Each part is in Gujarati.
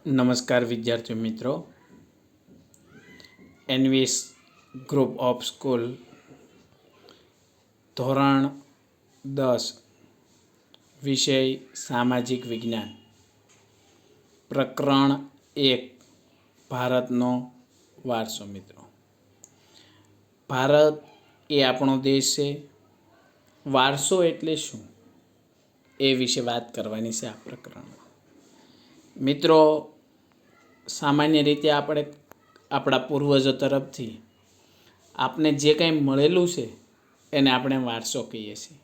નમસ્કાર વિદ્યાર્થી મિત્રો, એનવીએસ ગ્રુપ ઓફ સ્કૂલ ધોરણ 10 વિષય સામાજિક વિજ્ઞાન પ્રકરણ 1 ભારતનો વારસો. મિત્રો, ભારત એ આપણો દેશ છે. વારસો એટલે શું એ વિશે વાત કરવાની છે આ પ્રકરણમાં. મિત્રો, સામાન્ય રીતે આપણે આપણા પૂર્વજો તરફથી આપણે જે કંઈ મળેલું છે એને આપણે વારસો કહીએ છીએ.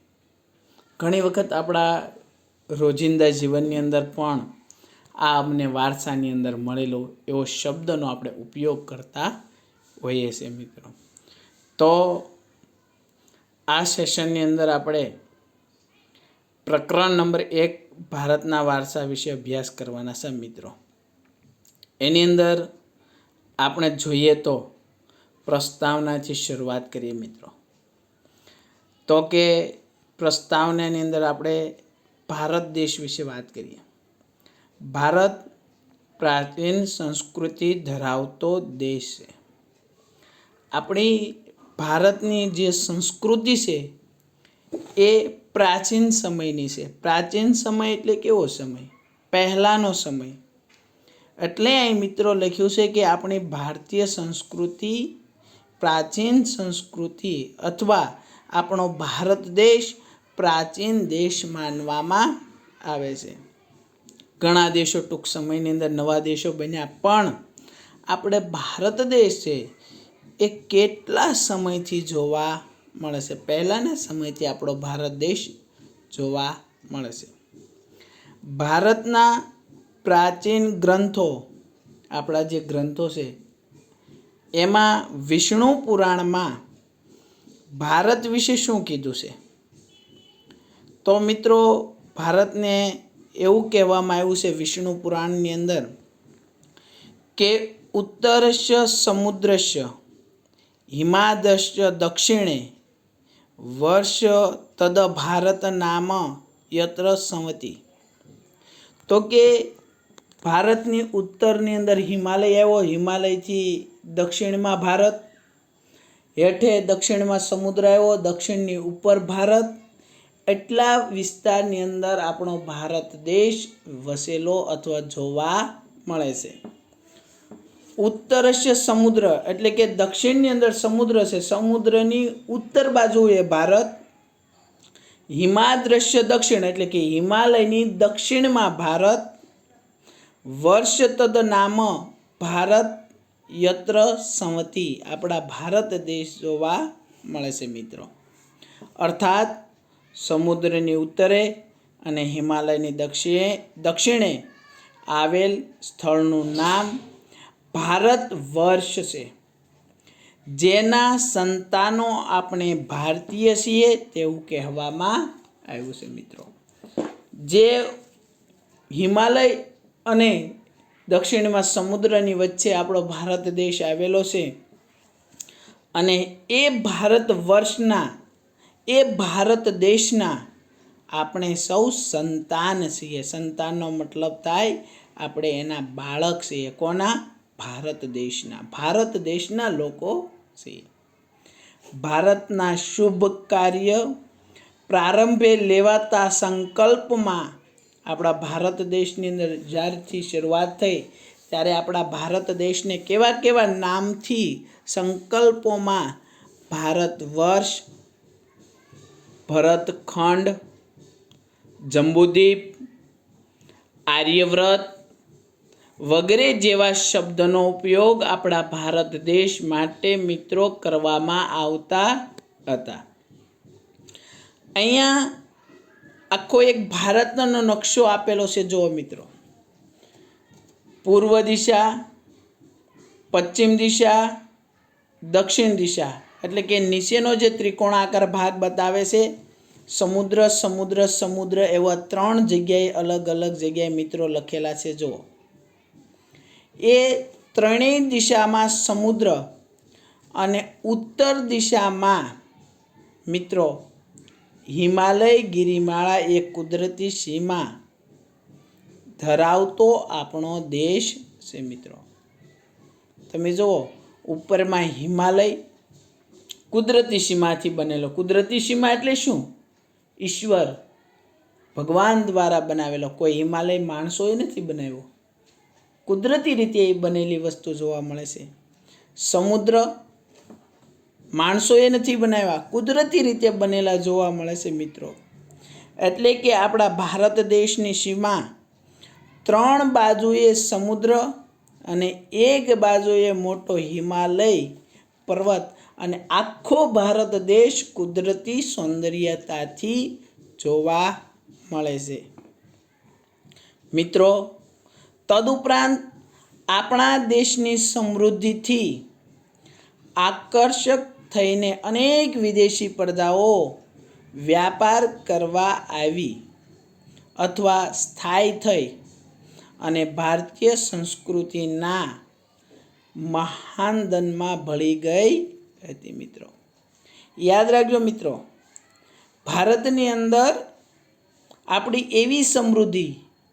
ઘણી વખત આપણા રોજિંદા જીવનની અંદર પણ આ અમને વારસાની અંદર મળેલો એવો શબ્દનો આપણે ઉપયોગ કરતા હોઈએ છીએ. મિત્રો, તો આ સેશનની અંદર આપણે પ્રકરણ નંબર 1 ભારતના વારસા વિશે અભ્યાસ કરવાના છે. મિત્રો, એની અંદર આપણે જોઈએ તો પ્રસ્તાવનાથી શરૂઆત કરીએ. મિત્રો, તો કે પ્રસ્તાવનાની અંદર આપણે ભારત દેશ વિશે વાત કરીએ. ભારત પ્રાચીન સંસ્કૃતિ ધરાવતો દેશ છે. આપણી ભારતની જે સંસ્કૃતિ છે એ પ્રાચીન સમયની છે. પ્રાચીન સમય એટલે કેવો સમય? પહેલાંનો સમય. એટલે અહીં મિત્રો લખ્યું છે કે આપણી ભારતીય સંસ્કૃતિ પ્રાચીન સંસ્કૃતિ અથવા આપણો ભારત દેશ પ્રાચીન દેશ માનવામાં આવે છે. ઘણા દેશો ટૂંક સમયની અંદર નવા દેશો બન્યા, પણ આપણે ભારત દેશ છે એ કેટલા સમયથી જોવા મળે છે? પહેલાંના સમયથી આપણો ભારત દેશ જોવા મળે છે. ભારતના પ્રાચીન ગ્રંથો, આપણા જે ગ્રંથો છે એમાં વિષ્ણુ પુરાણમાં ભારત વિશે શું કીધું છે? તો મિત્રો, ભારતને એવું કહેવામાં આવ્યું છે વિષ્ણુ પુરાણની અંદર કે ઉત્તરસ્ય સમુદ્રસ્ય હિમાદસ્ય દક્ષિણે વર્ષ તદ ભારત નામ યત્ર સંવતિ. તો કે ભારતની ઉત્તરની અંદર હિમાલય આવ્યો, હિમાલયથી દક્ષિણમાં ભારત, હેઠે દક્ષિણમાં સમુદ્ર આવ્યો, દક્ષિણની ઉપર ભારત. એટલા વિસ્તારની અંદર આપણો ભારત દેશ વસેલો અથવા જોવા મળે છે. ઉત્તરસ્ય સમુદ્ર એટલે કે દક્ષિણની અંદર સમુદ્ર છે, સમુદ્રની ઉત્તર બાજુએ ભારત. હિમાદ્રશ્ય દક્ષિણ એટલે કે હિમાલયની દક્ષિણમાં ભારત. વર્ષ તદ નામ ભારત યત્ર સંવતિ, આપણા ભારત દેશ જોવા મળે છે. મિત્રો, અર્થાત સમુદ્રની ઉત્તરે અને હિમાલયની દક્ષિણે આવેલ સ્થળનું નામ ભારત વર્ષ છે. જેના સંતાનો આપણે ભારતીય છીએ તેવું કહેવામાં આવ્યું છે. મિત્રો, જે હિમાલય અને દક્ષિણમાં સમુદ્રની વચ્ચે આપણો ભારત દેશ આવેલો છે અને એ ભારત વર્ષના, એ ભારત દેશના આપણે સૌ સંતાન છીએ. સંતાનનો મતલબ થાય આપણે એના બાળક છીએ. કોના? ભારત દેશના. ભારત દેશના લોકો છીએ. ભારતના શુભ કાર્ય પ્રારંભે લેવાતા સંકલ્પમાં આપણા ભારત દેશની અંદર જ્યારથી શરૂઆત થઈ ત્યારે આપણા ભારત દેશને કેવા કેવા નામથી સંકલ્પોમાં ભારત વર્ષ, ભરતખંડ, જંબુદ્વીપ, આર્યવ્રત વગેરે જેવા શબ્દનો ઉપયોગ આપણા ભારત દેશ માટે મિત્રો કરવામાં આવતા હતા. અહીંયા આખો એક ભારતનો નકશો આપેલો છે. જુઓ મિત્રો, પૂર્વ દિશા, પશ્ચિમ દિશા, દક્ષિણ દિશા એટલે કે નીચેનો જે ત્રિકોણાકાર ભાગ બતાવે છે સમુદ્ર સમુદ્ર સમુદ્ર એવા 3 જગ્યાએ અલગ અલગ જગ્યાએ મિત્રો લખેલા છે. જુઓ, એ ત્રણેય દિશામાં સમુદ્ર અને ઉત્તર દિશામાં મિત્રો હિમાલય ગિરિમાળા એ કુદરતી સીમા ધરાવતો આપણો દેશ છે મિત્રો. તમે જુઓ, ઉપરમાં હિમાલય કુદરતી સીમાથી બનેલો. કુદરતી સીમા એટલે શું? ઈશ્વર ભગવાન દ્વારા બનાવેલો. કોઈ હિમાલય માણસોએ નથી બનાવ્યો, કુદરતી રીતે એ બનેલી વસ્તુ જોવા મળે છે. સમુદ્ર માણસોએ નથી બનાવ્યા, કુદરતી રીતે બનેલા જોવા મળે છે મિત્રો. એટલે કે આપણા ભારત દેશની સીમા 3 બાજુએ સમુદ્ર અને 1 બાજુએ મોટો હિમાલય પર્વત અને આખો ભારત દેશ કુદરતી સૌંદર્યતાથી જોવા મળે છે મિત્રો. તદુપરાંત આપણા દેશની સમૃદ્ધિથી આકર્ષક થઈને અનેક વિદેશી પ્રજાઓ વ્યાપાર કરવા આવી અથવા સ્થાયી થઈ અને ભારતીય સંસ્કૃતિના મહાનદનમાં ભળી ગઈ હતી મિત્રો. યાદ રાખજો મિત્રો, ભારતની અંદર આપણી એવી સમૃદ્ધિ,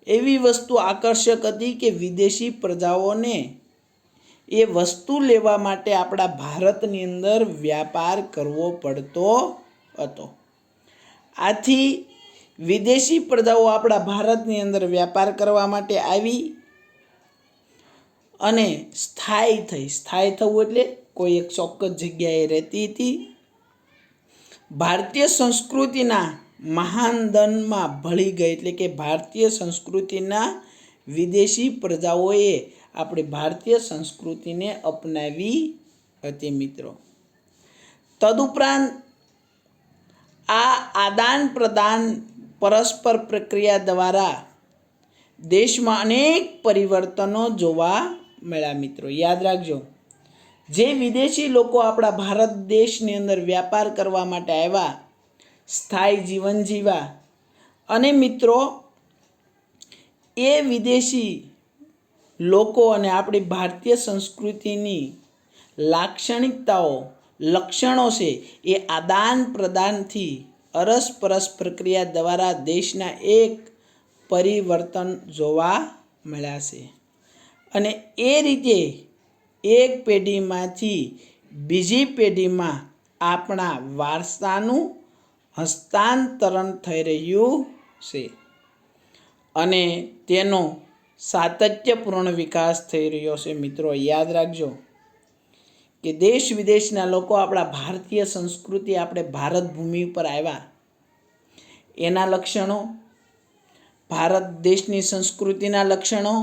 એવી વસ્તુ આકર્ષક હતી કે વિદેશી પ્રજાઓને એ વસ્તુ લેવા માટે આપણા ભારતની અંદર વ્યાપાર કરવો પડતો હતો. આથી વિદેશી પ્રજાઓ આપણા ભારતની અંદર વ્યાપાર કરવા માટે આવી અને સ્થાયી થઈ. સ્થાયી થવું એટલે કોઈ એક ચોક્કસ જગ્યાએ રહેતી હતી. ભારતીય સંસ્કૃતિના મહાનદનમાં ભળી ગઈ, એટલે કે ભારતીય સંસ્કૃતિના વિદેશી પ્રજાઓએ આપણી ભારતીય સંસ્કૃતિને અપનાવી હતી મિત્રો. તદુપરાંત આ આદાન પ્રદાન પરસ્પર પ્રક્રિયા દ્વારા દેશમાં અનેક પરિવર્તનો જોવા મળ્યા મિત્રો. યાદ રાખજો, જે વિદેશી લોકો આપણા ભારત દેશની અંદર વ્યાપાર કરવા માટે આવ્યા, સ્થાયી જીવન જીવ્યા, અને મિત્રો એ વિદેશી લોકો અને આપણી ભારતીય સંસ્કૃતિની લાક્ષણિકતાઓ, લક્ષણો છે, એ આદાન પ્રદાનથી અરસપરસ પ્રક્રિયા દ્વારા દેશના એક પરિવર્તન જોવા મળ્યા છે. અને એ રીતે એક પેઢીમાંથી બીજી પેઢીમાં આપણા વારસાનું હસ્તાંતરણ થઈ રહ્યું છે અને તેનો સાતત્યપૂર્ણ વિકાસ થઈ રહ્યો છે મિત્રો. યાદ રાખજો કે દેશ વિદેશના લોકો આપણા ભારતીય સંસ્કૃતિ, આપણે ભારત ભૂમિ પર આવ્યા, એના લક્ષણો, ભારત દેશની સંસ્કૃતિના લક્ષણો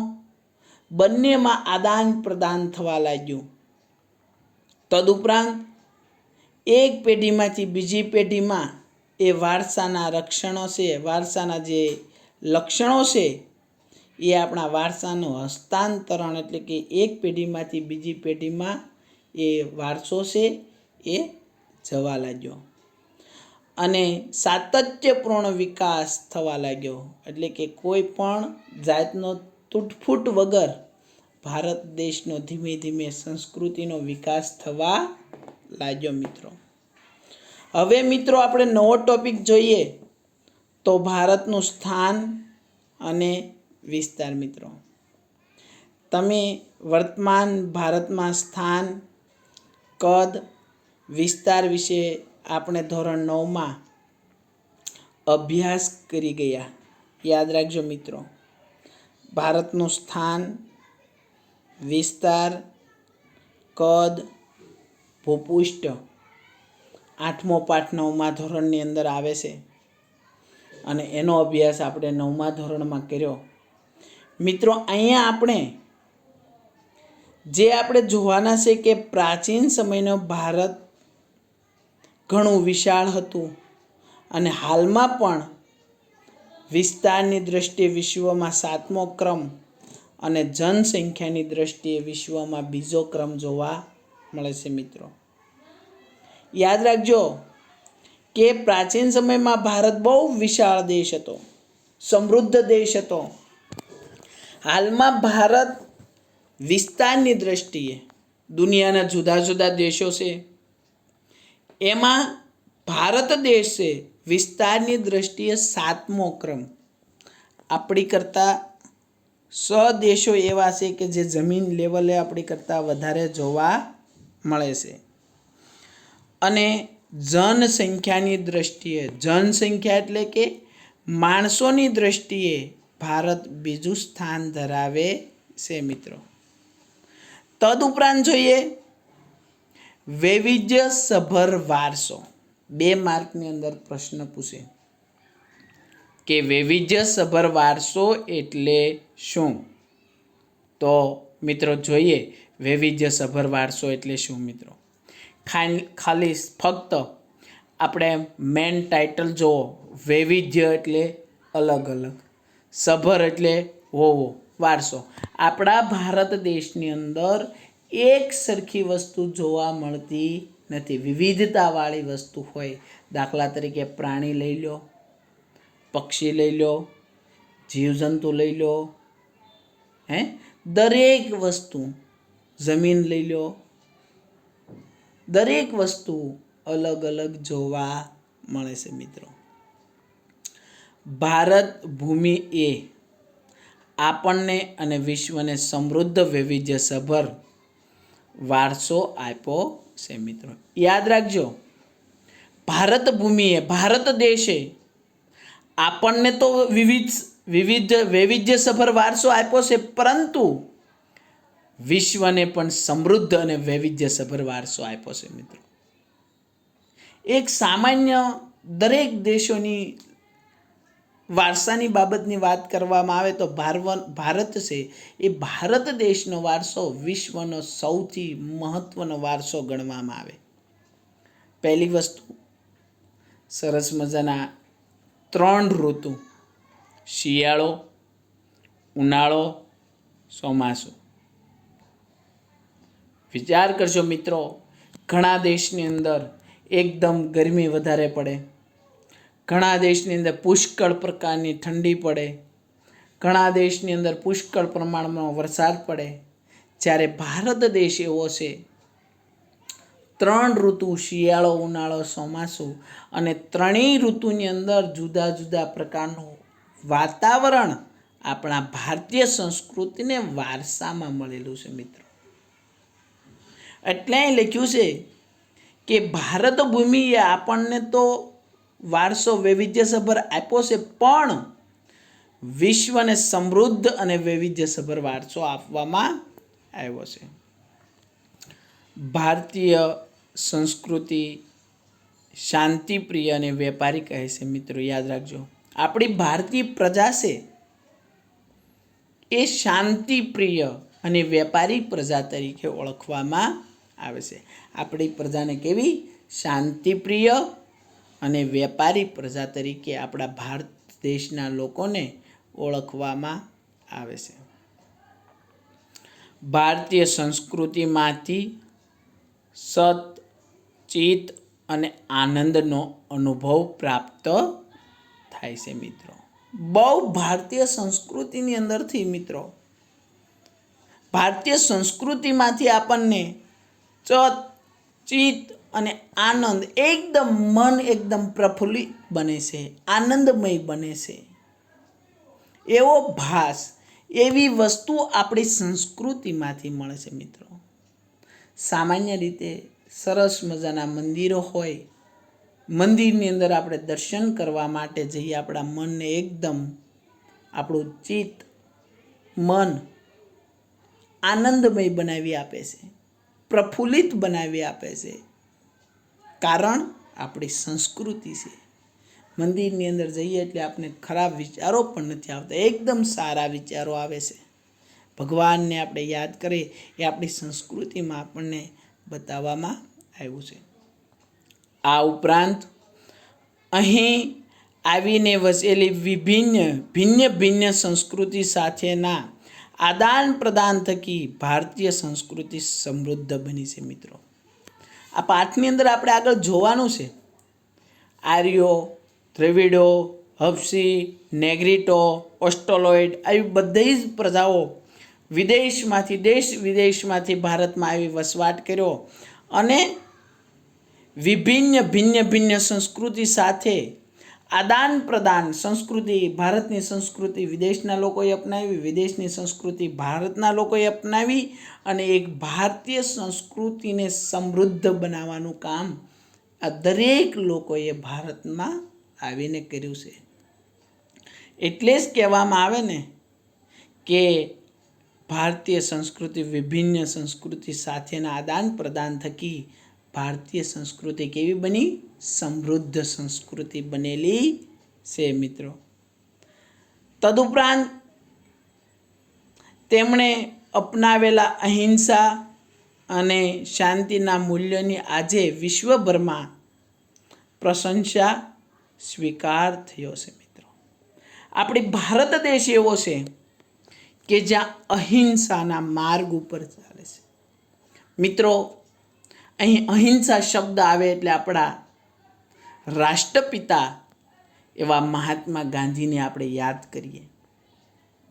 બંનેમાં આદાન પ્રદાન થવા લાગ્યું. તદુપરાંત એક પેઢીમાંથી બીજી પેઢીમાં એ વારસાના રક્ષણો છે, વારસાના જે લક્ષણો છે, એ આપણા વારસાનું હસ્તાંતરણ, એટલે કે એક પેઢીમાંથી બીજી પેઢીમાં એ વારસો છે એ જવા લાગ્યો અને સાતત્યપૂર્ણ વિકાસ થવા લાગ્યો. એટલે કે કોઈ પણ જાતનો તૂટફૂટ વગર ભારત દેશનો ધીમે ધીમે સંસ્કૃતિનો વિકાસ થવા લાગ્યો મિત્રો. હવે મિત્રો આપણે નવો ટોપિક જોઈએ તો ભારતનું સ્થાન અને વિસ્તાર. મિત્રો તમે વર્તમાન ભારતમાં સ્થાન, કદ, વિસ્તાર વિશે આપણે ધોરણ 9માં અભ્યાસ કરી ગયા. યાદ રાખજો મિત્રો, ભારતનું સ્થાન, વિસ્તાર, કદ, ભૂપૃષ્ઠ 8મો પાઠ 9મા ધોરણની અંદર આવે છે અને એનો અભ્યાસ આપણે 9મા ધોરણમાં કર્યો મિત્રો. અહીંયા આપણે જોવાના છે કે પ્રાચીન સમયનો ભારત ઘણું વિશાળ હતું અને હાલમાં પણ વિસ્તારની દ્રષ્ટિએ વિશ્વમાં 7મો ક્રમ અને જનસંખ્યાની દ્રષ્ટિએ વિશ્વમાં 2જો ક્રમ જોવા મળે છે મિત્રો. યાદ રાખજો કે પ્રાચીન સમયમાં ભારત બહુ વિશાળ દેશ હતો, સમૃદ્ધ દેશ હતો. હાલમાં ભારત વિસ્તારની દ્રષ્ટિએ દુનિયાના જુદા જુદા દેશો છે, એમાં ભારત દેશ છે વિસ્તારની દ્રષ્ટિએ 7મો ક્રમ. આપણી કરતાં 100 દેશો એવા છે કે જે જમીન લેવલે આપણી કરતાં વધારે જોવા મળે છે. અને જનસંખ્યાની દ્રષ્ટિએ, જનસંખ્યા એટલે કે માણસોની દ્રષ્ટિએ ભારત બીજું સ્થાન ધરાવે છે મિત્રો. તદુપરાંત જોઈએ વૈવિધ્યસભર વારસો. 2 માર્કની અંદર પ્રશ્ન પૂછે કે વૈવિધ્યસભર વારસો એટલે શું? તો મિત્રો જોઈએ વૈવિધ્યસભર વારસો એટલે શું મિત્રો. ખાલી ફક્ત આપણે મેન ટાઇટલ જુઓ. વૈવિધ્ય એટલે અલગ અલગ, સભર એટલે હોવો, વારસો. આપણા ભારત દેશની અંદર એક સરખી વસ્તુ જોવા મળતી નથી, વિવિધતાવાળી વસ્તુ હોય. દાખલા તરીકે પ્રાણી લઈ લો, પક્ષી લઈ લો, જીવજંતુ લઈ લો, દરેક વસ્તુ, જમીન લઈ લો, દરેક વસ્તુ અલગ અલગ જોવા મળે છે મિત્રો. ભારત ભૂમિ એ આપણને અને વિશ્વને સમૃદ્ધ વૈવિધ્યસભર વારસો આપ્યો છે મિત્રો. યાદ રાખજો, ભારત ભૂમિએ, ભારત દેશે આપણને તો વૈવિધ્યસભર વારસો આપ્યો છે, પરંતુ વિશ્વને પણ સમૃદ્ધ અને વૈવિધ્યસભર વારસો આપ્યો છે મિત્રો. એક સામાન્ય દરેક દેશોની વારસાની બાબતની વાત કરવામાં આવે તો ભારત છે એ ભારત દેશનો વારસો વિશ્વનો સૌથી મહત્વનો વારસો ગણવામાં આવે. પહેલી વસ્તુ, સરસ મજાના 3 ઋતુ, શિયાળો, ઉનાળો, ચોમાસું. વિચાર કરજો મિત્રો, ઘણા દેશની અંદર એકદમ ગરમી વધારે પડે, ઘણા દેશની અંદર પુષ્કળ પ્રકારની ઠંડી પડે, ઘણા દેશની અંદર પુષ્કળ પ્રમાણમાં વરસાદ પડે. જ્યારે ભારત દેશ એવો છે 3 ઋતુ, શિયાળો, ઉનાળો, ચોમાસું, અને 3 ઋતુની અંદર જુદા જુદા પ્રકારનું વાતાવરણ આપણા ભારતીય સંસ્કૃતિને વારસામાં મળેલું છે મિત્રો. એટલે અહીં લખ્યું છે કે ભારત ભૂમિએ આપણને તો વારસો વૈવિધ્યસભર આપ્યો છે, પણ વિશ્વને સમૃદ્ધ અને વૈવિધ્યસભર વારસો આપવામાં આવ્યો છે. ભારતીય સંસ્કૃતિ શાંતિપ્રિય અને વેપારી કહે છે મિત્રો. યાદ રાખજો, આપણી ભારતીય પ્રજા છે એ શાંતિપ્રિય અને વેપારી પ્રજા તરીકે ઓળખવામાં આવે છે. આપણી પ્રજાને કેવી? શાંતિપ્રિય અને વેપારી પ્રજા તરીકે આપણા ભારત દેશના લોકોને ઓળખવામાં આવે છે. ભારતીય સંસ્કૃતિમાંથી સત, ચિત્ત અને આનંદનો અનુભવ પ્રાપ્ત થાય છે મિત્રો. બહુ ભારતીય સંસ્કૃતિની અંદરથી મિત્રો, ભારતીય સંસ્કૃતિમાંથી આપણને ચિત્ત અને આનંદ, એકદમ મન એકદમ પ્રફુલ્લિત બને છે, આનંદમય બને છે. એવો ભાસ, એવી વસ્તુ આપણી સંસ્કૃતિમાંથી મળે છે મિત્રો. સામાન્ય રીતે સરસ મજાના મંદિરો હોય, મંદિરની અંદર આપણે દર્શન કરવા માટે જઈએ, આપણા મનને એકદમ, આપણું ચિત્ત, મન આનંદમય બનાવી આપે છે, પ્રફુલ્લિત બનાવી આપે છે. કારણ આપણી સંસ્કૃતિ છે. મંદિરની અંદર જઈએ એટલે આપણે ખરાબ વિચારો પણ નથી આવતા, એકદમ સારા વિચારો આવે છે. ભગવાનને આપણે યાદ કરીએ એ આપણી સંસ્કૃતિમાં આપણને બતાવવામાં આવ્યું છે. આ ઉપરાંત અહીં આવીને વસેલી ભિન્ન સંસ્કૃતિ સાથેના આદાન પ્રદાન થકી ભારતીય સંસ્કૃતિ સમૃદ્ધ બની છે મિત્રો. આ પાઠની અંદર આપણે આગળ જોવાનું છે. આર્યો, દ્રવિડો, હબસી, નેગ્રીટો, ઓસ્ટ્રોલોઇડ, આવી બધી જ પ્રજાઓ વિદેશમાંથી, દેશ વિદેશમાંથી ભારતમાં આવી વસવાટ કર્યો અને ભિન્ન સંસ્કૃતિ સાથે આદાન પ્રદાન સંસ્કૃતિ, ભારતની સંસ્કૃતિ વિદેશના લોકોએ અપનાવી, વિદેશની સંસ્કૃતિ ભારતના લોકોએ અપનાવી અને એક ભારતીય સંસ્કૃતિને સમૃદ્ધ બનાવવાનું કામ આ દરેક લોકોએ ભારતમાં આવીને કર્યું છે. એટલે જ કહેવામાં આવે ને કે ભારતીય સંસ્કૃતિ વિભિન્ન સંસ્કૃતિ સાથેના આદાન પ્રદાન થકી ભારતીય સંસ્કૃતિ કેવી બની? સમૃદ્ધ સંસ્કૃતિ બનેલી છે મિત્રો. તદુપરાંત તેમણે અપનાવેલા અહિંસા અને શાંતિના મૂલ્યોની આજે વિશ્વભરમાં પ્રશંસા સ્વીકાર થયો છે મિત્રો. આપણી ભારત દેશ એવો છે કે જ્યાં અહિંસાના માર્ગ ઉપર ચાલે છે મિત્રો. અહીં અહિંસા શબ્દ આવે એટલે આપણા રાષ્ટ્રપિતા એવા મહાત્મા ગાંધીને આપણે યાદ કરીએ.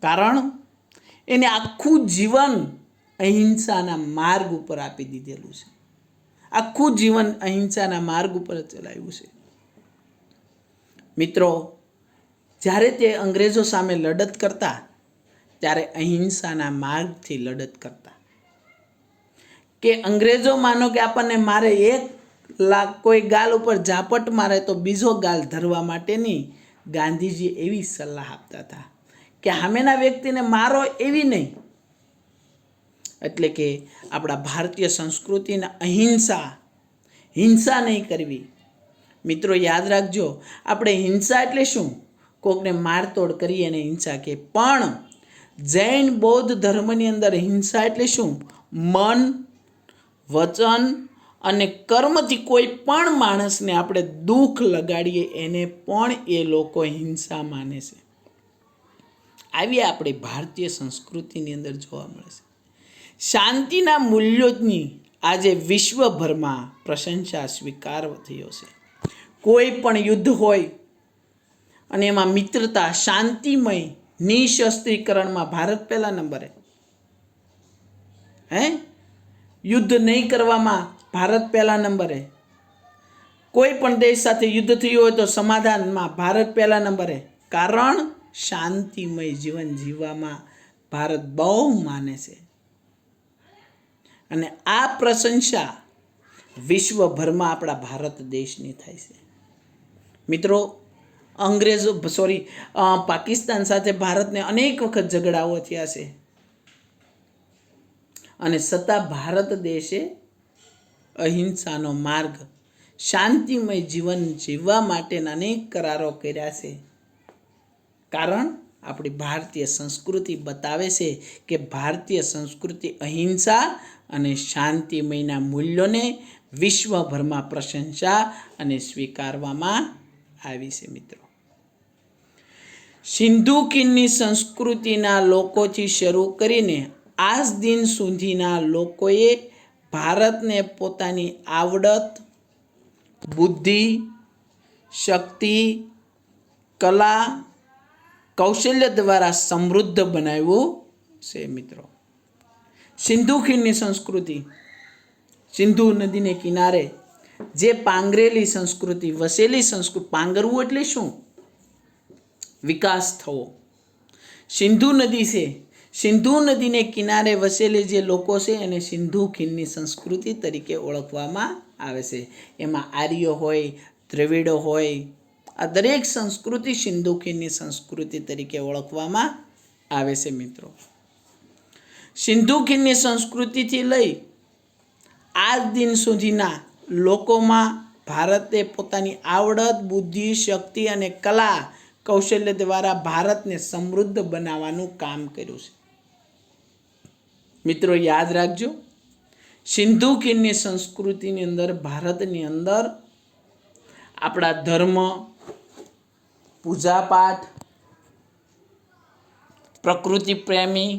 કારણ એને આખું જીવન અહિંસાના માર્ગ ઉપર આપી દીધેલું છે. આખું જીવન અહિંસાના માર્ગ ઉપર ચલાવ્યું છે મિત્રો. જ્યારે તે અંગ્રેજો સામે લડત કરતા ત્યારે અહિંસાના માર્ગથી લડત કરતા. કે અંગ્રેજો માનો કે આપણને મારે એક લાખ કોઈ ગાલ ઉપર ઝાપટ મારે તો બીજો ગાલ ધરવા માટેની ગાંધીજી એવી સલાહ આપતા હતા કે સામેના વ્યક્તિને મારો એવી નહીં. એટલે કે આપણા ભારતીય સંસ્કૃતિના હિંસા નહીં કરવી. મિત્રો યાદ રાખજો, આપણે હિંસા એટલે શું? કોકને મારતોડ કરીએ એને હિંસા કે. પણ જૈન બૌદ્ધ ધર્મની અંદર હિંસા એટલે શું? મન, વચન અને કર્મથી કોઈ પણ માણસને આપણે દુઃખ લગાડીએ એને પણ એ લોકો હિંસા માને છે. આવી આપણી ભારતીય સંસ્કૃતિની અંદર જોવા મળે છે. શાંતિના મૂલ્યોની આજે વિશ્વભરમાં પ્રશંસા સ્વીકાર થયો છે. કોઈ પણ યુદ્ધ હોય અને એમાં મિત્રતા, શાંતિમય, નિશસ્ત્રીકરણમાં ભારત પહેલા નંબરે. યુદ્ધ નહીં કરવામાં ભારત પહેલા નંબરે. કોઈ પણ દેશ સાથે યુદ્ધ થયું હોય તો સમાધાનમાં ભારત પહેલા નંબરે. કારણ શાંતિમય જીવન જીવવામાં ભારત બહુ માને છે. અને આ પ્રશંસા વિશ્વભરમાં આપણા ભારત દેશની થાય છે મિત્રો. પાકિસ્તાન સાથે ભારતને અનેક વખત ઝઘડાઓ થયા છે અને છતાં ભારત દેશે અહિંસાનો માર્ગ, શાંતિમય જીવન જીવવા માટેના અનેક કરારો કર્યા છે. કારણ આપણી ભારતીય સંસ્કૃતિ બતાવે છે કે ભારતીય સંસ્કૃતિ અહિંસા અને શાંતિમયના મૂલ્યોને વિશ્વભરમાં પ્રશંસા અને સ્વીકારવામાં આવી છે મિત્રો. સિંધુ ખીણની સંસ્કૃતિના લોકોથી શરૂ કરીને આજ દિન સુધીના લોકોએ ભારતને પોતાની આવડત, બુદ્ધિ, શક્તિ, કલા, કૌશલ્ય દ્વારા સમૃદ્ધ બનાવ્યું છે મિત્રો. સિંધુ ખીણની સંસ્કૃતિ, સિંધુ નદીને કિનારે જે પાંગરેલી સંસ્કૃતિ, વસેલી સંસ્કૃતિ. પાંગરવું એટલે શું? વિકાસ થવો. સિંધુ નદી છે, સિંધુ નદીને કિનારે વસેલી જે લોકો છે એને સિંધુ ખીણની સંસ્કૃતિ તરીકે ઓળખવામાં આવે છે. એમાં આર્યો હોય, દ્રવિડો હોય, આ દરેક સંસ્કૃતિ સિંધુ ખીણની સંસ્કૃતિ તરીકે ઓળખવામાં આવે છે મિત્રો. સિંધુ ખીણની સંસ્કૃતિથી લઈ આજ દિન સુધીના લોકોમાં ભારતે પોતાની આવડત, બુદ્ધિ, શક્તિ અને કલા કૌશલ્ય દ્વારા ભારતને સમૃદ્ધ બનાવવાનું કામ કર્યું છે મિત્રો. યાદ રાખજો, સિંધુ ખીણની સંસ્કૃતિની અંદર, ભારતની અંદર આપણા ધર્મ, પૂજાપાઠ, પ્રકૃતિ પ્રેમી,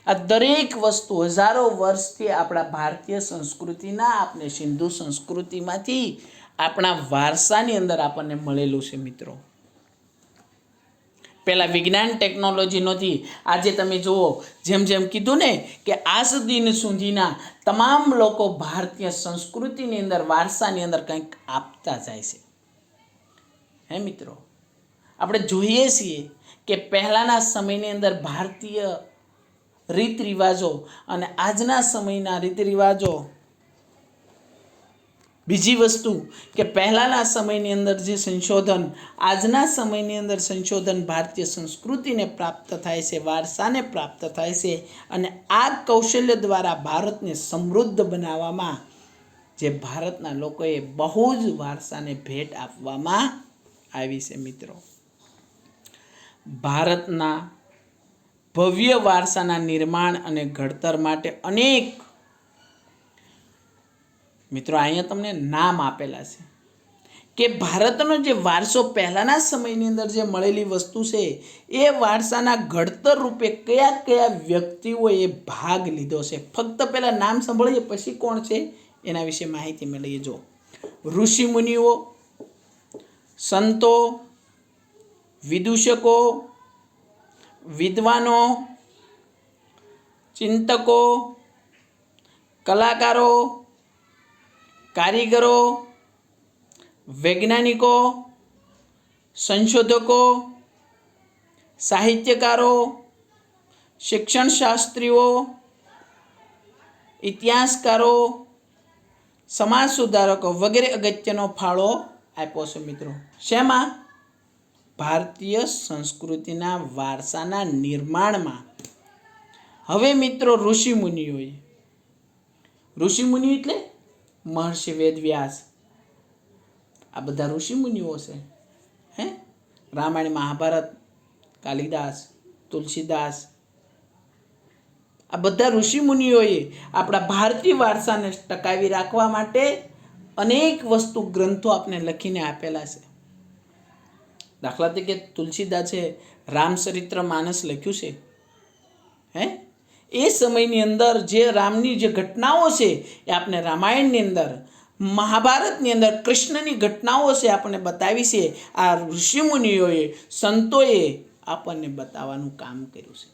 આ દરેક વસ્તુ હજારો વર્ષથી આપણા ભારતીય સંસ્કૃતિના, આપણે સિંધુ સંસ્કૃતિમાંથી આપણા વારસાની અંદર આપણને મળેલું છે મિત્રો. પહેલાં વિજ્ઞાન ટેકનોલોજી નહોતી. આજે તમે જુઓ, જેમ જેમ કીધું ને કે આજ દિન સુધીના તમામ લોકો ભારતીય સંસ્કૃતિની અંદર, વારસાની અંદર કંઈક આપતા જાય છે. હે મિત્રો, આપણે જોઈએ છીએ કે પહેલાંના સમયની અંદર ભારતીય રીત રિવાજો અને આજના સમયના રીત રિવાજો, બીજી વસ્તુ કે પહેલાંના સમયની અંદર જે સંશોધન, આજના સમયની અંદર સંશોધન ભારતીય સંસ્કૃતિને પ્રાપ્ત થાય છે, વારસાને પ્રાપ્ત થાય છે, અને આ કૌશલ્ય દ્વારા ભારતને સમૃદ્ધ બનાવવામાં જે ભારતના લોકોએ બહુ જ વારસાને ભેટ આપવામાં આવી છે. મિત્રો, ભારતના ભવ્ય વારસાના નિર્માણ અને ઘડતર માટે અનેક મિત્રો અહીંયા તમને નામ આપેલા છે કે ભારતનો જે વારસો પહેલાંના સમયની અંદર જે મળેલી વસ્તુ છે એ વારસાના ઘડતર રૂપે કયા કયા વ્યક્તિઓએ ભાગ લીધો છે. ફક્ત પહેલાં નામ સાંભળીએ પછી કોણ છે એના વિશે માહિતી મેળવીએ. જો ઋષિ મુનિઓ, સંતો, વિદૂષકો, વિદ્વાનો, ચિંતકો, કલાકારો, કારીગરો, વૈજ્ઞાનિકો, સંશોધકો, સાહિત્યકારો, શિક્ષણશાસ્ત્રીઓ, ઇતિહાસકારો, સમાજ સુધારકો વગેરે અગત્યનો ફાળો આપ્યો છે. મિત્રો, શેમાં? ભારતીય સંસ્કૃતિના વારસાના નિર્માણમાં. હવે મિત્રો, ઋષિમુનિઓ એટલે મહર્ષિ વેદવ્યાસ, આ બધા ઋષિમુનિઓ છે. હે, રામાયણ, મહાભારત, કાલિદાસ, તુલસીદાસ, આ બધા ઋષિમુનિઓએ આપણા ભારતીય વારસાને ટકાવી રાખવા માટે અનેક વસ્તુ, ગ્રંથો આપણે લખીને આપેલા છે. દાખલા તરીકે તુલસીદાસે રામચરિત્ર માનસ લખ્યું છે. હે, એ સમયની અંદર જે રામની જે ઘટનાઓ છે એ આપણે રામાયણની અંદર, મહાભારતની અંદર કૃષ્ણની ઘટનાઓ છે આપણને બતાવી છે. આ ઋષિમુનિઓએ, સંતોએ આપણને બતાવવાનું કામ કર્યું છે.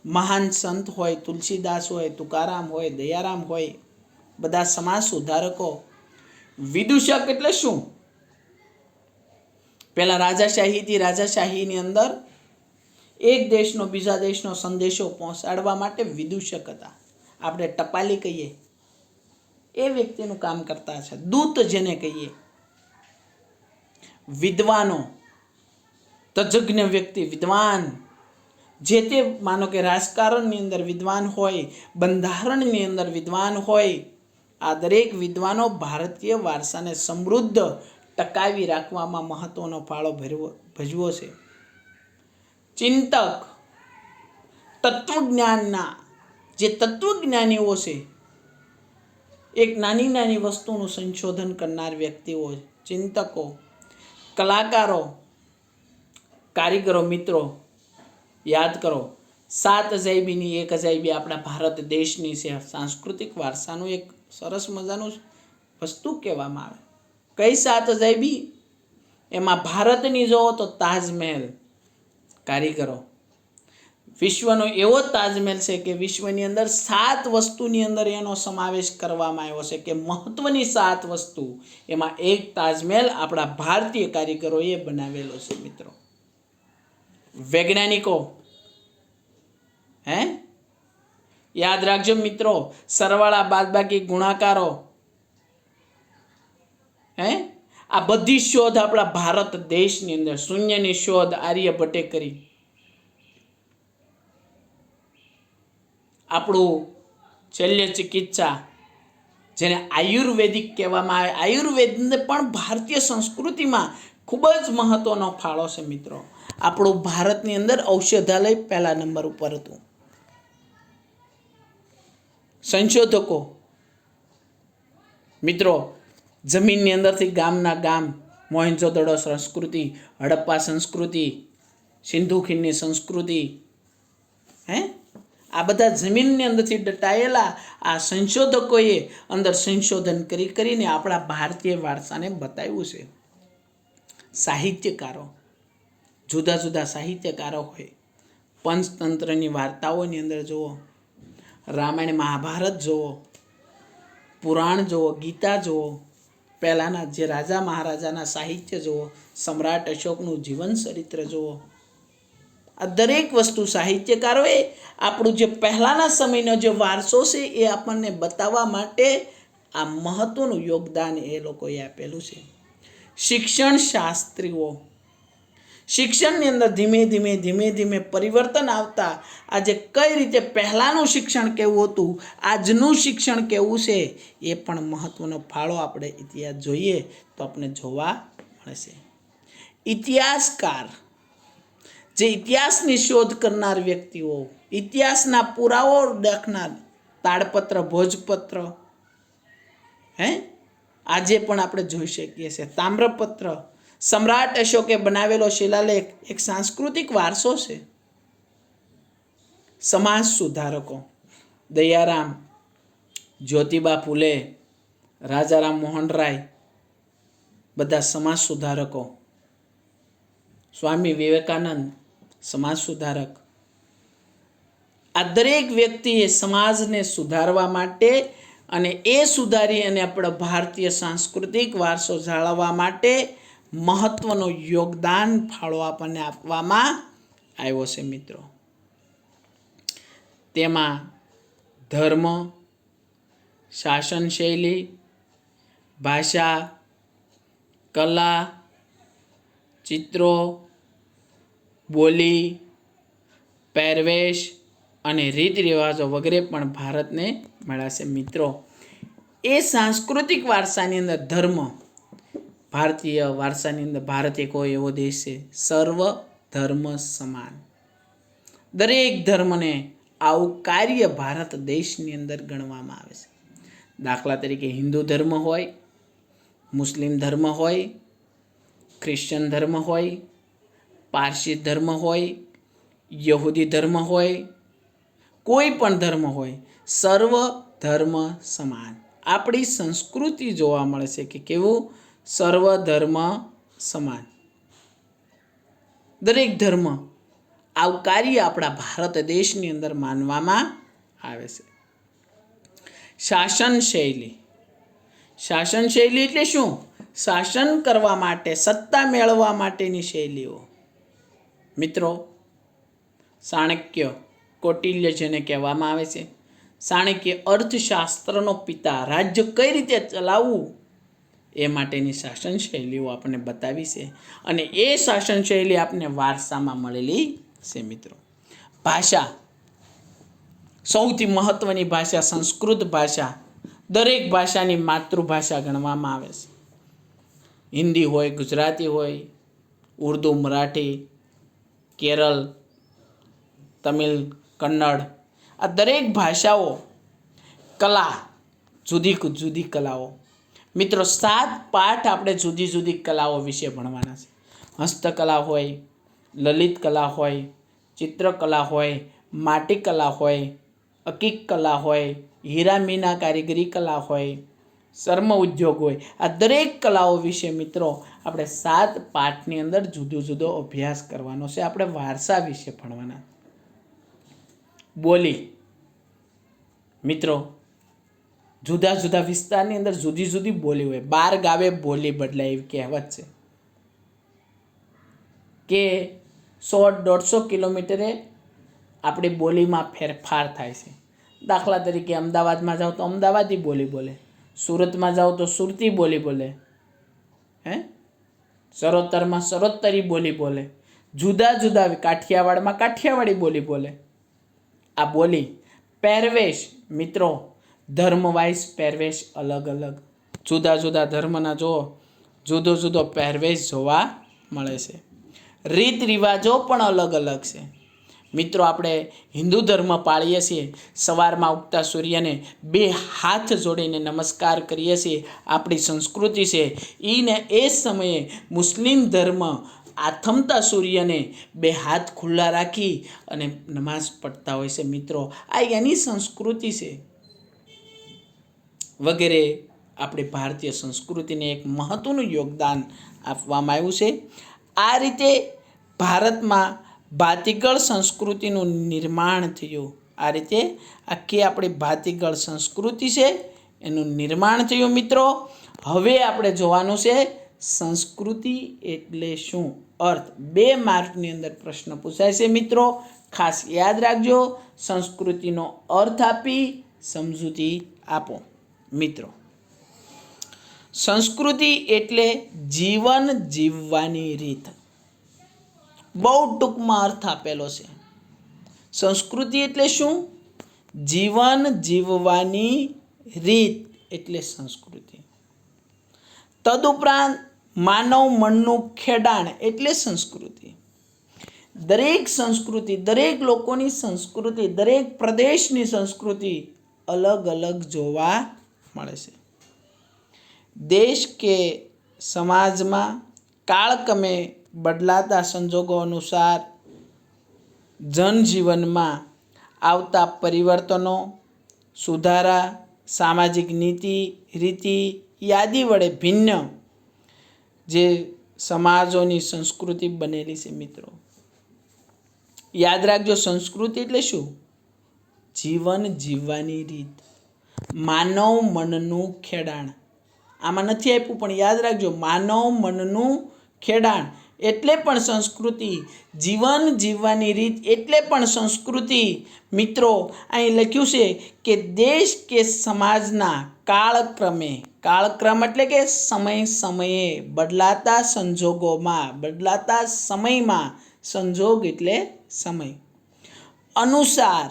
મહાન સંત હોય, તુલસીદાસ હોય, તુકારામ હોય, દયારામ હોય, બધા સમાજ સુધારકો. વિદૂષક એટલે શું? પહેલાં રાજાશાહીથી રાજાશાહીની અંદર એક દેશનો બીજા દેશનો સંદેશો પહોંચાડવા માટે વિદૂષક હતા. આપણે ટપાલી કહીએ એ વ્યક્તિનું કામ કરતા છે. દૂત જેને કહીએ. વિદ્વાનો, તજજ્ઞ વ્યક્તિ, વિદ્વાન, જે તે માનો કે રાજકારણની અંદર વિદ્વાન હોય, બંધારણની અંદર વિદ્વાન હોય, આ દરેક વિદ્વાનો ભારતીય વારસાને સમૃદ્ધ ટકાવી રાખવામાં મહત્વનો ફાળો ભજવો છે. ચિંતક, તત્વજ્ઞાનના જે તત્વજ્ઞાનીઓ છે, એક નાની નાની વસ્તુનું સંશોધન કરનાર વ્યક્તિઓ, ચિંતકો, કલાકારો, કારીગરો. મિત્રો, યાદ કરો, 7 અજાયબીની એક અજાયબી આપણા ભારત દેશની છે. સાંસ્કૃતિક વારસાનું એક સરસ મજાનું વસ્તુ કહેવામાં આવે. કઈ 7 અજાયબી? એમાં ભારતની જોવો તો તાજમહેલ. કારીગરો, વિશ્વનો એવો તાજમહેલ છે કે વિશ્વની અંદર 7 વસ્તુની અંદર એનો સમાવેશ કરવામાં આવ્યો છે કે મહત્વની 7 વસ્તુ, એમાં એક તાજમહેલ આપણા ભારતીય કારીગરોએ બનાવેલો છે. મિત્રો, વૈજ્ઞાનિકો, હે, યાદ રાખજો મિત્રો, સરવાળા, બાદબાકી, ગુણાકારો, હે, આ બધી શોધ આપણા ભારત દેશની અંદર. શૂન્યની શોધ આર્યભટ્ટે કરી. આપણું શલ્ય ચિકિત્સા, જેને આયુર્વેદિક કહેવામાં આવે, આયુર્વેદને પણ ભારતીય સંસ્કૃતિમાં ખૂબ જ મહત્વનો ફાળો છે. મિત્રો, આપણું ભારતની અંદર ઔષધાલય પહેલા નંબર ઉપર હતું. સંશોધકો, મિત્રો, જમીનની અંદરથી ગામના ગામ, મોહેન્જોદડો સંસ્કૃતિ, હડપ્પા સંસ્કૃતિ, સિંધુ ખીણની સંસ્કૃતિ, હે, આ બધા જમીનની અંદરથી દટાયેલા આ સંશોધકોએ અંદર સંશોધન કરીને આપણા ભારતીય વારસાને બતાવ્યું છે. સાહિત્યકારો, જુદા જુદા સાહિત્યકારો હોય, પંચતંત્રની વાર્તાઓની અંદર જુઓ, રામાયણ, મહાભારત જુઓ, પુરાણ જુઓ, ગીતા જુઓ, પહેલાંના જે રાજા મહારાજાના સાહિત્ય જુઓ, સમ્રાટ અશોકનું જીવન ચરિત્ર જુઓ, આ દરેક વસ્તુ સાહિત્યકારોએ આપણું જે પહેલાંના સમયનો જે વારસો છે એ આપણને બતાવવા માટે આ મહત્વનું યોગદાન એ લોકોએ આપેલું છે. શિક્ષણ શાસ્ત્રીઓ શિક્ષણની અંદર ધીમે ધીમે પરિવર્તન આવતા આજે કઈ રીતે પહેલાંનું શિક્ષણ કેવું હતું, આજનું શિક્ષણ કેવું છે, એ પણ મહત્વનો ફાળો આપણે ઇતિહાસ જોઈએ તો આપણે જોવા મળશે. ઇતિહાસકાર, જે ઇતિહાસની શોધ કરનાર વ્યક્તિઓ, ઇતિહાસના પુરાવો દાખનાર, તાડપત્ર, ભોજપત્ર, આજે પણ આપણે જોઈ શકીએ છીએ. તામ્રપત્ર, સમ્રાટ અશોકે બનાવેલો શિલાલેખ એક સાંસ્કૃતિક વારસો છે. સમાજ સુધારકો દયારામ, જ્યોતિબા ફૂલે, રાજારામ મોહન રાય, બધા સમાજ સુધારકો. સ્વામી વિવેકાનંદ સમાજ સુધારક. આ દરેક વ્યક્તિએ સમાજને સુધારવા માટે અને એ સુધારી અને આપણા ભારતીય સાંસ્કૃતિક વારસો જાળવવા માટે મહત્વનો યોગદાન ફાળો આપણને આપવામાં આવ્યો છે. મિત્રો, તેમાં ધર્મ, શાસન શૈલી, ભાષા, કલા, ચિત્રો, બોલી, પહેરવેશ અને રીત રિવાજો વગેરે પણ ભારતને મળ્યા છે. મિત્રો, એ સાંસ્કૃતિક વારસાની અંદર ધર્મ, ભારતીય વારસાની અંદર ભારત એક એવો દેશ છે સર્વ ધર્મ સમાન. દરેક ધર્મને આવું કાર્ય ભારત દેશની અંદર ગણવામાં આવે છે. દાખલા તરીકે હિન્દુ ધર્મ હોય, મુસ્લિમ ધર્મ હોય, ખ્રિશ્ચન ધર્મ હોય, પારસી ધર્મ હોય, યહૂદી ધર્મ હોય, કોઈ પણ ધર્મ હોય, સર્વ ધર્મ સમાન. આપણી સંસ્કૃતિ જોવા મળે છે કે કેવું સર્વ ધર્મ સમાન. દરેક ધર્મ આવું કાર્ય આપણા ભારત દેશની અંદર માનવામાં આવે છે. શાસન શૈલી. શાસન શૈલી એટલે શું? શાસન કરવા માટે, સત્તા મેળવવા માટેની શૈલીઓ. મિત્રો, ચાણક્ય, કૌટિલ્ય જેને કહેવામાં આવે છે, ચાણક્ય અર્થશાસ્ત્રનો પિતા, રાજ્ય કઈ રીતે ચલાવવું એ માટેની શાસન શૈલીઓ આપણને બતાવી છે અને એ શાસન શૈલી આપણને વારસામાં મળેલી છે. મિત્રો, ભાષા, સૌથી મહત્વની ભાષા સંસ્કૃત ભાષા દરેક ભાષાની માતૃભાષા ગણવામાં આવે છે. હિન્દી હોય, ગુજરાતી હોય, ઉર્દુ, મરાઠી, કેરળ, તમિલ, કન્નડ, આ દરેક ભાષાઓ. કલા, જુદી જુદી કલાઓ. મિત્રો, 7 પાઠ આપણે જુદી જુદી કલાઓ વિશે ભણવાના છે. હસ્તકલા હોય, લલિત કલા હોય, ચિત્રકલા હોય, માટીકલા હોય, અકીક કલા હોય, હીરા મીના કારીગરી કલા હોય, ચર્મ ઉદ્યોગ હોય. આ દરેક કલાઓ વિશે મિત્રો આપણે 7 પાઠની અંદર જુદો જુદો અભ્યાસ કરવાનો છે. આપણે વારસા વિશે ભણવાના. બોલી. મિત્રો, જુદા જુદા વિસ્તારની અંદર જુદી જુદી બોલી હોય. 12 ગાવે બોલી બદલાય એવી કહેવત છે કે 100-150 કિલોમીટરે આપણી બોલીમાં ફેરફાર થાય છે. દાખલા તરીકે અમદાવાદમાં જાઓ તો અમદાવાદી બોલી બોલે, સુરતમાં જાઓ તો સુરતી બોલી બોલે, ચરોતરમાં ચરોતરી બોલી બોલે, જુદા જુદા કાઠિયાવાડમાં કાઠિયાવાડી બોલી બોલે. આ બોલી. પહેરવેશ. મિત્રો, ધર્મ વાઇઝ પહેરવેશ અલગ અલગ. જુદા જુદા ધર્મના જુદો જુદો પહેરવેશ જોવા મળે છે. રીત રિવાજો પણ અલગ અલગ છે. મિત્રો, આપણે હિન્દુ ધર્મ પાળીએ છીએ. સવારમાં ઉગતા સૂર્યને 2 હાથ જોડીને નમસ્કાર કરીએ છીએ. આપણી સંસ્કૃતિ છે. એ સમયે મુસ્લિમ ધર્મ આથમતા સૂર્યને 2 હાથ ખુલ્લા રાખી અને નમાઝ પઢતા હોય છે. મિત્રો, આ એની સંસ્કૃતિ છે. વગેરે આપણી ભારતીય સંસ્કૃતિને એક મહત્વનું યોગદાન આપવામાં આવ્યું છે. આ રીતે ભારતમાં ભાતીગળ સંસ્કૃતિનું નિર્માણ થયું. આ રીતે આખી આપણી ભાતીગળ સંસ્કૃતિ છે એનું નિર્માણ થયું. મિત્રો, હવે આપણે જોવાનું છે સંસ્કૃતિ એટલે શું, અર્થ. 2 માર્કની અંદર પ્રશ્ન પૂછાય છે મિત્રો, ખાસ યાદ રાખજો. સંસ્કૃતિનો અર્થ આપી સમજૂતી આપો. મિત્રો, સંસ્કૃતિ એટલે જીવન જીવવાની રીત. બહુ ટૂંકમાં અર્થ આપેલો છે. સંસ્કૃતિ એટલે શું? જીવન જીવવાની રીત એટલે સંસ્કૃતિ. તદુપરાંત માનવ મનનું ખેડાણ એટલે સંસ્કૃતિ. દરેક સંસ્કૃતિ, દરેક લોકોની સંસ્કૃતિ, દરેક પ્રદેશની સંસ્કૃતિ અલગ અલગ જોવા મળે છે. દેશ કે સમાજમાં કાળક્રમે બદલાતા સંજોગો અનુસાર જનજીવનમાં આવતા પરિવર્તનો, સુધારા, સામાજિક નીતિ રીતિ યાદી વડે ભિન્ન જે સમાજોની સંસ્કૃતિ બનેલી છે. મિત્રો, યાદ રાખજો, સંસ્કૃતિ એટલે શું? જીવન જીવવાની રીત, માનવ મનનું ખેડાણ. આમાં નથી આપ્યું પણ યાદ રાખજો, માનવ મનનું ખેડાણ એટલે પણ સંસ્કૃતિ. જીવન જીવવાની રીત એટલે પણ સંસ્કૃતિ. મિત્રો, અહીં લખ્યું છે કે દેશ કે સમાજના કાળક્રમે, કાળક્રમ એટલે કે સમય સમયે, બદલાતા સંજોગોમાં, બદલાતા સમયમાં, સંજોગ એટલે સમય અનુસાર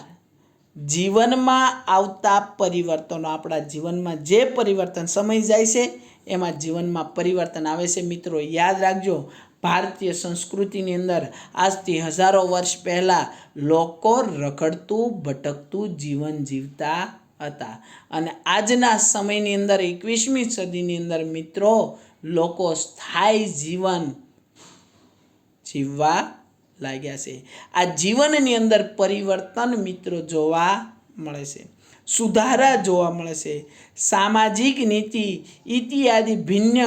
જીવનમાં આવતા પરિવર્તનો. આપણા જીવનમાં જે પરિવર્તન, સમય જાય છે એમાં જીવનમાં પરિવર્તન આવે છે. મિત્રો, યાદ રાખજો, ભારતીય સંસ્કૃતિની અંદર આજથી હજારો વર્ષ પહેલાં લોકો રખડતું ભટકતું જીવન જીવતા હતા અને આજના સમયની અંદર 21મી સદીની અંદર મિત્રો લોકો સ્થાયી જીવન જીવવા લાગ્યા છે. આ જીવનની અંદર પરિવર્તન મિત્રો જોવા મળે છે, સુધારા જોવા મળે છે. સામાજિક નીતિ ઇત્યાદિ ભિન્ન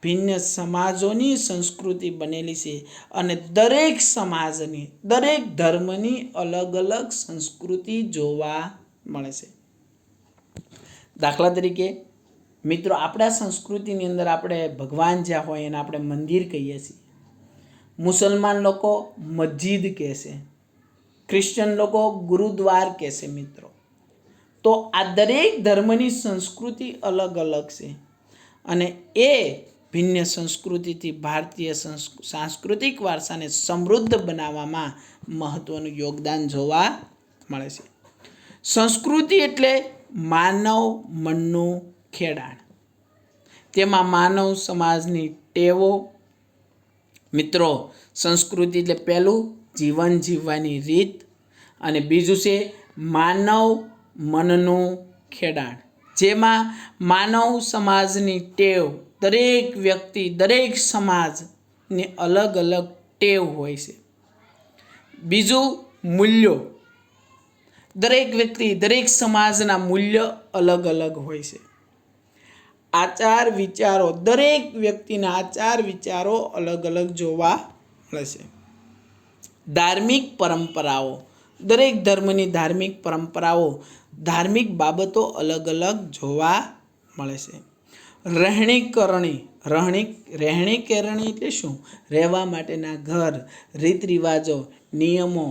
ભિન્ન સમાજોની સંસ્કૃતિ બનેલી છે અને દરેક સમાજની, દરેક ધર્મની અલગ અલગ સંસ્કૃતિ જોવા મળે છે. દાખલા તરીકે મિત્રો, આપણા સંસ્કૃતિની અંદર આપણે ભગવાન જ્યાં હોય એને આપણે મંદિર કહીએ છીએ. મુસલમાન લોકો મસ્જિદ કહે છે, ક્રિશ્ચન લોકો ગુરુદ્વાર કહે છે. મિત્રો, તો આ દરેક ધર્મની સંસ્કૃતિ અલગ અલગ છે અને એ ભિન્ન સંસ્કૃતિથી ભારતીય સાંસ્કૃતિક વારસાને સમૃદ્ધ બનાવવામાં મહત્વનું યોગદાન જોવા મળે છે. સંસ્કૃતિ એટલે માનવ મનનું ખેડાણ, તેમાં માનવ સમાજની ટેવો. મિત્રો, સંસ્કૃતિ એટલે પહેલું જીવન જીવવાની રીત અને બીજું છે માનવ મનનું ખેડાણ, જેમાં માનવ સમાજની ટેવ. દરેક વ્યક્તિ, દરેક સમાજની અલગ અલગ ટેવ હોય છે. બીજું મૂલ્યો. દરેક વ્યક્તિ, દરેક સમાજના મૂલ્ય અલગ અલગ હોય છે. આચાર વિચારો, દરેક વ્યક્તિના આચાર વિચારો અલગ અલગ જોવા મળે છે. ધાર્મિક પરંપરાઓ, દરેક ધર્મની ધાર્મિક પરંપરાઓ, ધાર્મિક બાબતો અલગ અલગ જોવા મળે છે. રહેણી કરણી એટલે શું? રહેવા માટેના ઘર, રીત રિવાજો, નિયમો.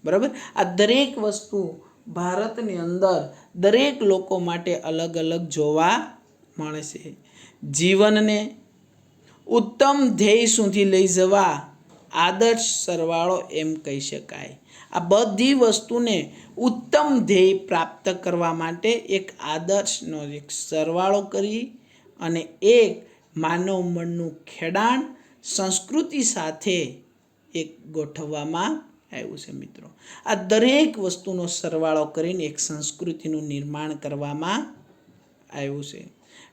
બરાબર, આ દરેક વસ્તુ ભારતની અંદર દરેક લોકો માટે અલગ અલગ જોવા મળે છે. જીવનને ઉત્તમ ધ્યેય સુધી લઈ જવા આદર્શ સરવાળો એમ કહી શકાય. આ બધી વસ્તુને ઉત્તમ ધ્યેય પ્રાપ્ત કરવા માટે એક આદર્શનો એક સરવાળો કરી અને એક માનવ મનનું ખેડાણ સંસ્કૃતિ સાથે એક ગોઠવવામાં આવ્યું છે. મિત્રો, આ દરેક વસ્તુનો સરવાળો કરીને એક સંસ્કૃતિનું નિર્માણ કરવામાં આવ્યું છે.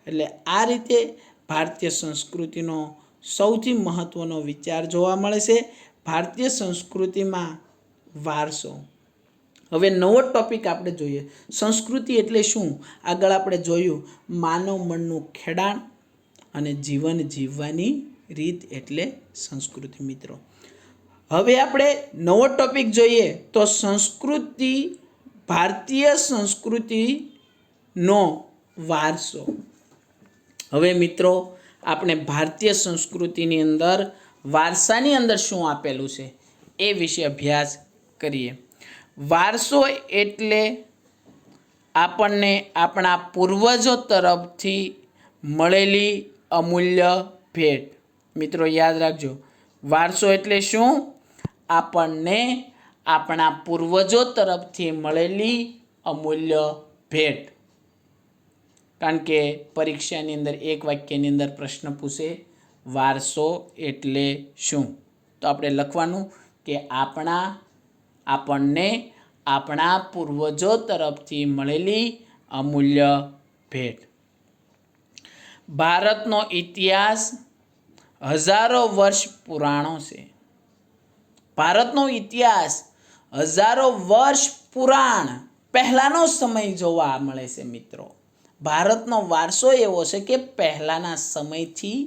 એટલે આ રીતે ભારતીય સંસ્કૃતિનો સૌથી મહત્ત્વનો વિચાર જોવા મળે છે. ભારતીય સંસ્કૃતિમાં વારસો. હવે નવો ટોપિક આપણે જોઈએ, સંસ્કૃતિ એટલે શું? આગળ આપણે જોયું માનવ મનનું ખેડાણ અને જીવન જીવવાની રીત એટલે સંસ્કૃતિ. મિત્રો, હવે આપણે નવો ટોપિક જોઈએ તો સંસ્કૃતિ, ભારતીય સંસ્કૃતિનો વારસો. હવે મિત્રો આપણે ભારતીય સંસ્કૃતિની અંદર વારસાની અંદર શું આપેલું છે એ વિશે અભ્યાસ કરીએ. વારસો એટલે આપણને આપણા પૂર્વજો તરફથી મળેલી અમૂલ્ય ભેટ. મિત્રો યાદ રાખજો, વારસો એટલે શું? આપણને આપણા પૂર્વજો તરફથી મળેલી અમૂલ્ય ભેટ. કારણ કે પરીક્ષાની અંદર એક વાક્યની અંદર પ્રશ્ન પૂછે વારસો એટલે શું, તો આપણે લખવાનું કે આપણને આપણા પૂર્વજો તરફથી મળેલી અમૂલ્ય ભેટ. ભારતનો ઇતિહાસ હજારો વર્ષ પુરાણો છે. ભારતનો ઇતિહાસ હજારો વર્ષ પુરાણ પહેલાંનો સમય જોવા મળે છે. મિત્રો ભારતનો વારસો એવો છે કે પહેલાંના સમયથી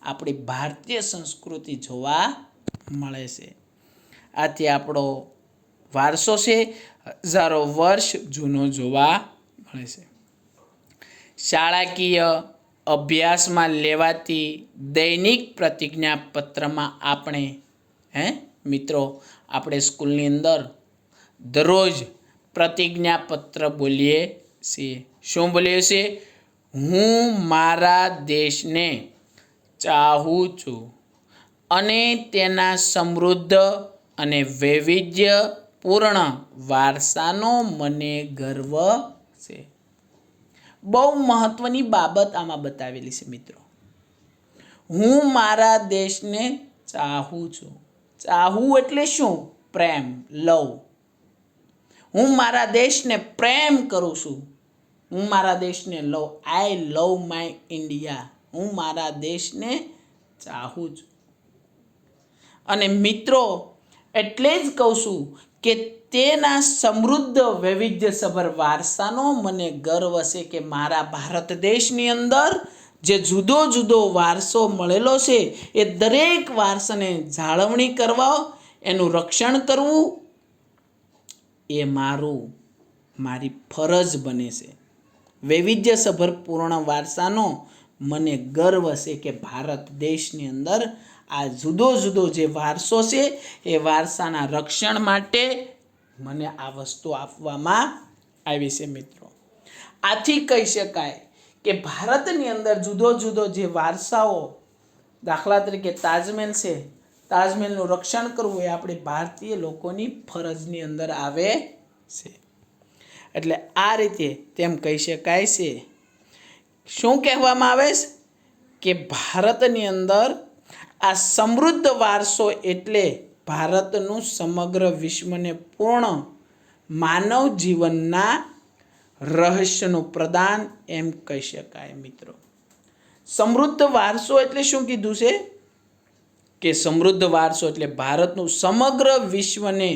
આપણી ભારતીય સંસ્કૃતિ જોવા મળે છે. આથી આપણો વારસો છે હજારો વર્ષ જૂનો જોવા મળે છે. શાળાકીય અભ્યાસમાં લેવાતી દૈનિક પ્રતિજ્ઞાપત્રમાં આપણે સ્કૂલની અંદર દરરોજ પ્રતિજ્ઞાપત્ર બોલીએ છીએ. શું બોલીએ છીએ? હું મારા દેશને ચાહું છું અને તેના સમૃદ્ધ અને વૈવિધ્યપૂર્ણ વારસાનો મને ગર્વ છે. બહુ મહત્વની બાબત આમાં બતાવેલી છે મિત્રો. હું મારા દેશને ચાહું છું. ચાહું એટલે શું? પ્રેમ, લવ. હું મારા દેશને પ્રેમ કરું છું. હું મારા દેશને લવ, આઈ લવ માય ઇન્ડિયા. હું મારા દેશને ચાહું છું. અને મિત્રો એટલે જ કહું છું કે તેના સમૃદ્ધ વૈવિધ્યસભર વારસાનો મને ગર્વ છે કે મારા ભારત દેશની અંદર જે જુદો જુદો વારસો મળેલો છે એ દરેક વારસાને જાળવણી કરવા, એનું રક્ષણ કરવું એ મારી ફરજ બને છે. વૈવિધ્યસભર પૂર્ણ વારસાનો મને ગર્વ છે કે ભારત દેશની અંદર આ જુદો જુદો જે વારસો છે એ વારસાના રક્ષણ માટે મને આ વસ્તુ આપવામાં આવી છે. મિત્રો આથી કહી શકાય કે ભારતની અંદર જુદો જુદો જે વારસાઓ, દાખલા તરીકે તાજમહેલ છે, તાજમહેલનું રક્ષણ કરવું એ આપણી ભારતીય લોકોની ફરજની અંદર આવે છે. એટલે આ રીતે તેમ કહી શકાય છે. શું કહેવામાં આવે છે કે ભારતની અંદર આ સમૃદ્ધ વારસો એટલે ભારતનું સમગ્ર વિશ્વને પૂર્ણ માનવ જીવનના રહસ્યનું પ્રદાન એમ કહી શકાય. મિત્રો સમૃદ્ધ વારસો એટલે શું કીધું છે કે સમૃદ્ધ વારસો એટલે ભારતનું સમગ્ર વિશ્વને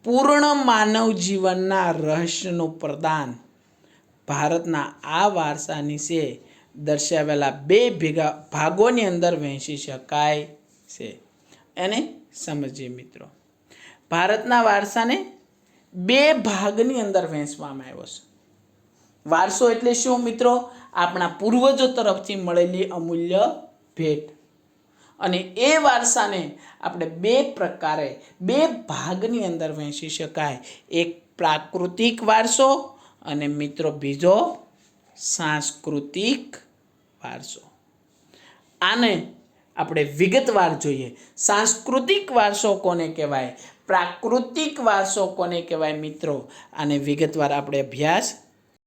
પૂર્ણ માનવ જીવનના રહસ્યનું પ્રદાન. ભારતના આ વારસાની છે દર્શાવેલા બે ભાગોની અંદર વહેંચી શકાય છે. એને સમજીએ મિત્રો. ભારતના વારસાને બે ભાગની અંદર વહેંચવામાં આવ્યો છે. વારસો એટલે શું મિત્રો? આપણા પૂર્વજો તરફથી મળેલી અમૂલ્ય ભેટ. અને એ વારસાને આપણે બે પ્રકારે, બે ભાગની અંદર વહેંચી શકાય. એક પ્રાકૃતિક વારસો અને મિત્રો બીજો સાંસ્કૃતિક વારસો. આને આપણે વિગતવાર જોઈએ. સાંસ્કૃતિક વારસો કોને કહેવાય, પ્રાકૃતિક વારસો કોને કહેવાય મિત્રો, આને વિગતવાર આપણે અભ્યાસ